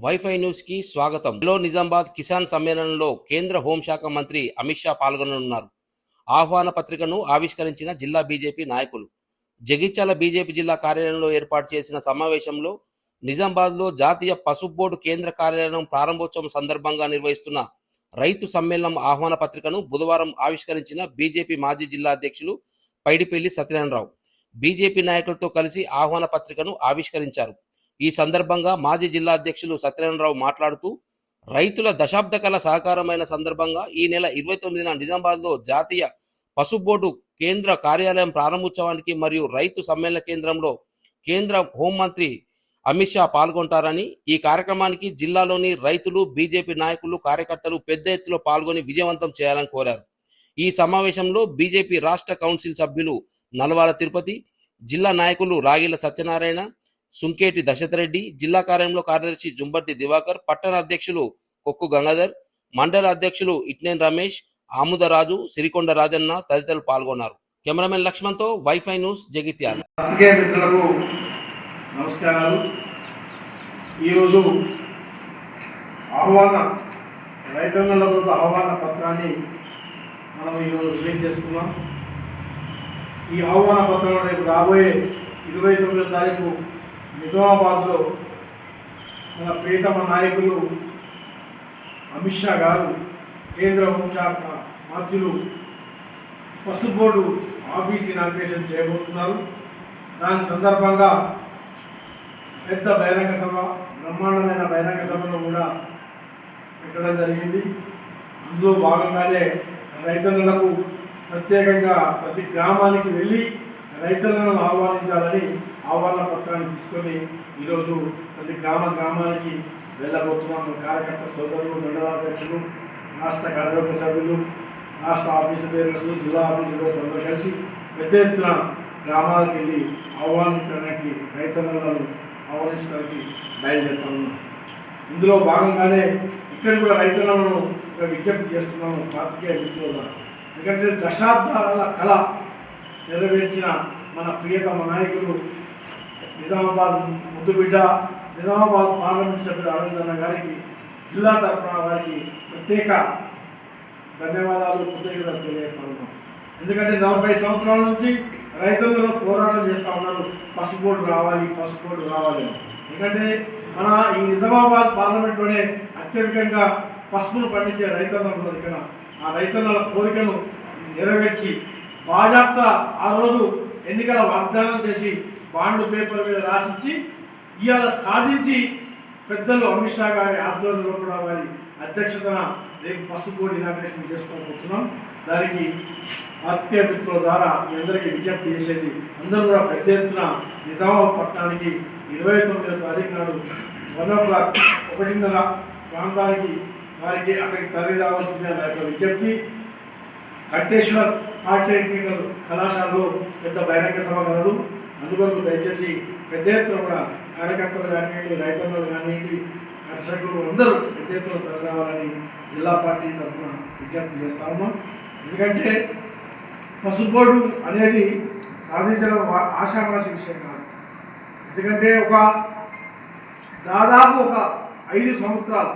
Wifi news కి స్వాగతం. లో నిజామాబాద్ కిసాన్ సమ్మేళనంలో కేంద్ర హోంశాఖ మంత్రి అమిత్ షా పాల్గొననున్నారు. ఆహ్వాన పత్రికను ఆవిష్కరించిన జిల్లా బీజేపీ నాయకులు. జగిత్యాల బీజేపీ జిల్లా కార్యాలయంలో ఏర్పాటు చేసిన సమావేశంలో నిజామాబాద్లో జాతీయ పసుపు బోర్డు కేంద్ర కార్యాలయం ప్రారంభోత్సవం సందర్భంగా నిర్వహిస్తున్న రైతు సమ్మేళనం ఆహ్వాన పత్రికను బుధవారం ఆవిష్కరించిన బీజేపీ మాజీ జిల్లా అధ్యక్షులు పైడిపల్లి సత్యనారాయణరావు బీజేపీ నాయకులతో కలిసి ఆహ్వాన పత్రికను ఆవిష్కరించారు. ఈ సందర్భంగా మాజీ జిల్లా అధ్యక్షులు సత్యనారాయణరావు మాట్లాడుతూ రైతుల దశాబ్ద కళ సహకారమైన సందర్భంగా ఈ నెల 29న నిజామాబాద్లో జాతీయ పసుపు బోర్డు కేంద్ర కార్యాలయం ప్రారంభోత్సవానికి మరియు రైతు సమ్మేళన కేంద్రంలో కేంద్ర హోంమంత్రి అమిత్ షా పాల్గొంటారని, ఈ కార్యక్రమానికి జిల్లాలోని రైతులు, బీజేపీ నాయకులు, కార్యకర్తలు పెద్ద ఎత్తులో పాల్గొని విజయవంతం చేయాలని కోరారు. ఈ సమావేశంలో బీజేపీ రాష్ట్ర కౌన్సిల్ సభ్యులు నల్వాల తిరుపతి, జిల్లా నాయకులు రాగిల సత్యనారాయణ, సుంకేటి దశరథరెడ్డి, జిల్లా కార్యాలయంలో కార్యదర్శి జుంబర్తి దివాకర్, పట్టణ అధ్యక్షులు కొక్కు గంగాధర్, మండల అధ్యక్షులు ఇట్నేన్ రమేష్, ఆముదరాజు, సిరికొండ రాజన్న తదితరులు పాల్గొన్నారు. కెమెరామెన్ లక్ష్మణ్తో వైఫై న్యూస్ జగిత్యాల. నమస్కారాలు. ఈరోజు ఆహ్వాన రైతన్నలతో ఆహ్వాన పత్రాన్ని మనం ఈరోజు రిలీజ్ చేసుకున్నాం. ఈ ఆహ్వాన పత్రం రేపు రాబోయే 29వ తారీఖు నిజామాబాద్లో మన ప్రియతమ నాయకులు అమిత్ షా గారు, కేంద్ర హోంశాఖ మంత్రులు పసుపు బోర్డు ఆఫీస్ ఇనాగ్రేషన్ చేయబోతున్నారు. దాని సందర్భంగా పెద్ద బహిరంగ సభ, బ్రహ్మాండమైన బహిరంగ సభను కూడా పెట్టడం జరిగింది. అందులో భాగంగానే రైతన్నలకు ప్రత్యేకంగా ప్రతి గ్రామానికి వెళ్ళి రైతులను ఆహ్వానించాలని ఆహ్వాన పత్రాన్ని తీసుకొని ఈరోజు ప్రతి గ్రామానికి వెళ్ళబోతున్నాము. కార్యకర్త సోదరులు, మండలాధ్యక్షులు, రాష్ట్ర కార్యవర్గ సభ్యులు, రాష్ట్ర ఆఫీసు బేరర్స్, జిల్లా ఆఫీసు బేరర్స్ అందరూ కలిసి పెద్ద ఎత్తున గ్రామాలకు వెళ్ళి ఆహ్వానించడానికి, రైతన్నలను ఆహ్వానించడానికి బయలుదేరుతా ఉన్నాం. ఇందులో భాగంగానే ఇక్కడ కూడా రైతులను విజ్ఞప్తి చేస్తున్నాము పాత్రికేయ మిత్రుల. ఎందుకంటే దశాబ్దాల కళ నెరవేర్చిన మన ప్రియతమ నాయకులు, నిజామాబాద్ ముద్దుబిడ్డ, నిజామాబాద్ పార్లమెంట్ సభ్యుడు అరవింద్ గారికి జిల్లా తరఫున వారికి ప్రత్యేక ధన్యవాదాలు, కృతజ్ఞతలు తెలియజేస్తా ఉన్నాం. ఎందుకంటే 40 సంవత్సరాల నుంచి రైతులలో పోరాటం చేస్తూ ఉన్నారు, పసుపు బోర్డు రావాలి, పసుపు బోర్డు రావాలి. ఎందుకంటే మన ఈ నిజామాబాద్ పార్లమెంట్లోనే అత్యధికంగా పసుపును పండించే రైతన్నలు ఉన్నారు. ఇక్కడ ఆ రైతన్నల కోరికను నెరవేర్చి బాజాప్తా ఆ రోజు ఎన్నికల వాగ్దానం చేసి బాండ్ పేపర్ మీద రాసిచ్చి ఇవాళ సాధించి పెద్దలు అమిత్ షా గారి ఆధ్వర్యంలో కూడా వారి అధ్యక్షతన రేపు పసుపు బోర్డు ఇనాగ్రేషన్ చేసుకోబోతున్నాం. దానికి పాత్రికేయ మిత్రుల ద్వారా మీ అందరికీ విజ్ఞప్తి చేసేది, అందరూ కూడా పెద్ద ఎత్తున నిజామాబాద్ పట్టణానికి 29వ తారీఖు నాడు 1:30 ప్రాంతానికి వారికి అక్కడికి తరలి రావాల్సిందే నా యొక్క విజ్ఞప్తి. కట్టేశ్వర్ పాలిటెక్నికల్ కళాశాలలో పెద్ద బహిరంగ సభ కలదు. అందువరకు దయచేసి పెద్ద ఎత్తున కూడా కార్యకర్తలు కానివ్వండి, రైతన్నలు కానివ్వండి, కర్షకులు అందరూ పెద్ద ఎత్తున తరలి రావాలని జిల్లా పార్టీ తరఫున విజ్ఞప్తి చేస్తా ఉన్నాం. ఎందుకంటే పసుపు బోర్డు అనేది సాధించడం ఆషామాషి విషయం కాదు. ఎందుకంటే దాదాపు 5 సంవత్సరాలు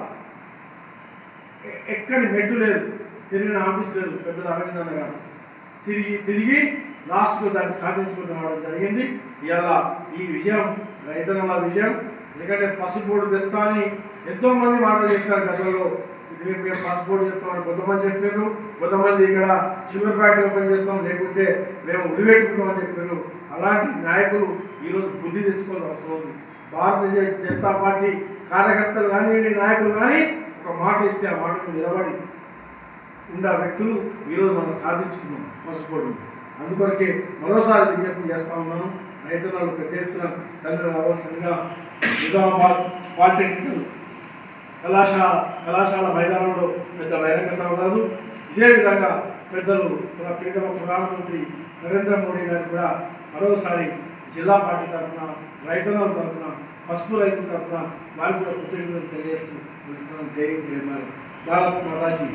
ఎక్కడి మెట్టు లేదు, తిరిగిన ఆఫీస్ లేదు. పెద్దలు అరవింద్ గారు తిరిగి లాస్ట్కు దాన్ని సాధించుకుని రావడం జరిగింది. ఇవాళ ఈ విజయం రైతన్నల విజయం. ఎందుకంటే పసుపు బోర్డు తెస్తా అని ఎంతోమంది మాటలు చేస్తారు గతంలో. మేము పసుపు బోర్డు చేస్తామని కొంతమంది చెప్పారు, కొంతమంది ఇక్కడ షుగర్ ఫ్యాక్టరీ ఓపెన్ చేస్తాం, లేకుంటే మేము ఉరిపెట్టుకుంటామని చెప్పారు. అలాంటి నాయకులు ఈరోజు బుద్ధి తెచ్చుకోవాల్సిన అవసరం ఉంది. భారతీయ జనతా పార్టీ కార్యకర్తలు కానివ్వండి, నాయకులు కానీ ఒక మాట ఇస్తే ఆ మాటకు నిలబడి ఉన్న వ్యక్తులు ఈరోజు మనం సాధించుకున్నాం పసుపు బోర్డు. అందుకొరకే మరోసారి విజ్ఞప్తి చేస్తూ ఉన్నాను, రైతులను పెద్ద ఎత్తున తల్లి రావాల్సిందిగా నిజామాబాద్ పాలిటెక్నికల్ కళాశాల మైదానంలో పెద్ద బహిరంగ సభ కాదు. ఇదే విధంగా పెద్దలు మన ప్రియతమ ప్రధానమంత్రి నరేంద్ర మోడీ గారు కూడా మరోసారి జిల్లా పార్టీ తరఫున, రైతన్నల తరఫున, పసుపు రైతుల తరఫున వారికి కూడా కృతజ్ఞతలు తెలియజేస్తూ జై భారత్ మాతాకి.